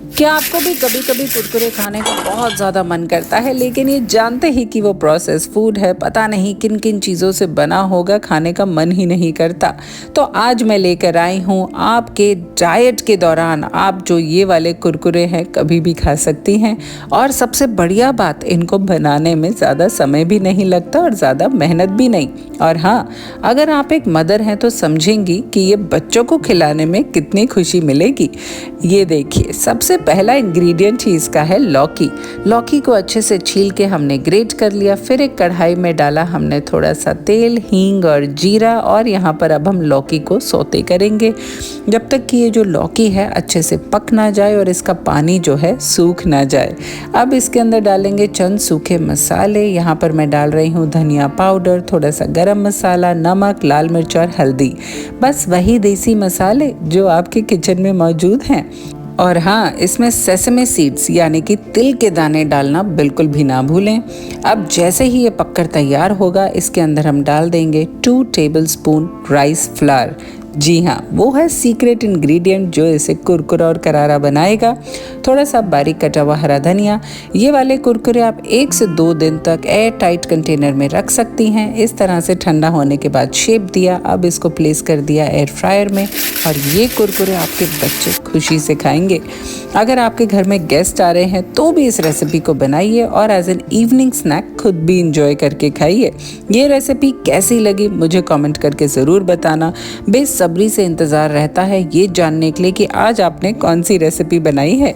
क्या आपको भी कभी कभी कुरकुरे खाने का बहुत ज़्यादा मन करता है, लेकिन ये जानते ही कि वो प्रोसेस फूड है, पता नहीं किन किन चीज़ों से बना होगा, खाने का मन ही नहीं करता। तो आज मैं लेकर आई हूँ आपके डाइट के दौरान आप जो ये वाले कुरकुरे हैं कभी भी खा सकती हैं। और सबसे बढ़िया बात, इनको बनाने में ज़्यादा समय भी नहीं लगता और ज़्यादा मेहनत भी नहीं। और हाँ, अगर आप एक मदर हैं तो समझेंगी कि ये बच्चों को खिलाने में कितनी खुशी मिलेगी। ये देखिए, सबसे पहला इंग्रेडिएंट ही इसका है लौकी। लौकी को अच्छे से छील के हमने ग्रेट कर लिया। फिर एक कढ़ाई में डाला हमने थोड़ा सा तेल, हींग और जीरा, और यहाँ पर अब हम लौकी को सौते करेंगे जब तक कि ये जो लौकी है अच्छे से पक ना जाए और इसका पानी जो है सूख ना जाए। अब इसके अंदर डालेंगे चंद सूखे मसाले। यहाँ पर मैं डाल रही हूँ धनिया पाउडर, थोड़ा सा गरम मसाला, नमक, लाल मिर्च और हल्दी। बस वही देसी मसाले जो आपके किचन में मौजूद हैं। और हाँ, इसमें सेसमे सीड्स यानी कि तिल के दाने डालना बिल्कुल भी ना भूलें। अब जैसे ही ये पककर तैयार होगा, इसके अंदर हम डाल देंगे 2 टेबलस्पून राइस फ्लावर। जी हाँ, वो है सीक्रेट इंग्रेडिएंट जो इसे कुरकुरा और करारा बनाएगा। थोड़ा सा बारीक कटा हुआ हरा धनिया। ये वाले कुरकुरे आप 1 से 2 दिन तक एयर टाइट कंटेनर में रख सकती हैं। इस तरह से ठंडा होने के बाद शेप दिया। अब इसको प्लेस कर दिया एयर फ्रायर में और ये कुरकुरे आपके बच्चे खुशी से खाएंगे। अगर आपके घर में गेस्ट आ रहे हैं तो भी इस रेसिपी को बनाइए और एज एन इवनिंग स्नैक खुद भी इंजॉय करके खाइए। ये रेसिपी कैसी लगी मुझे कमेंट करके ज़रूर बताना। बेसब्री से इंतज़ार रहता है ये जानने के लिए कि आज आपने कौन सी रेसिपी बनाई है।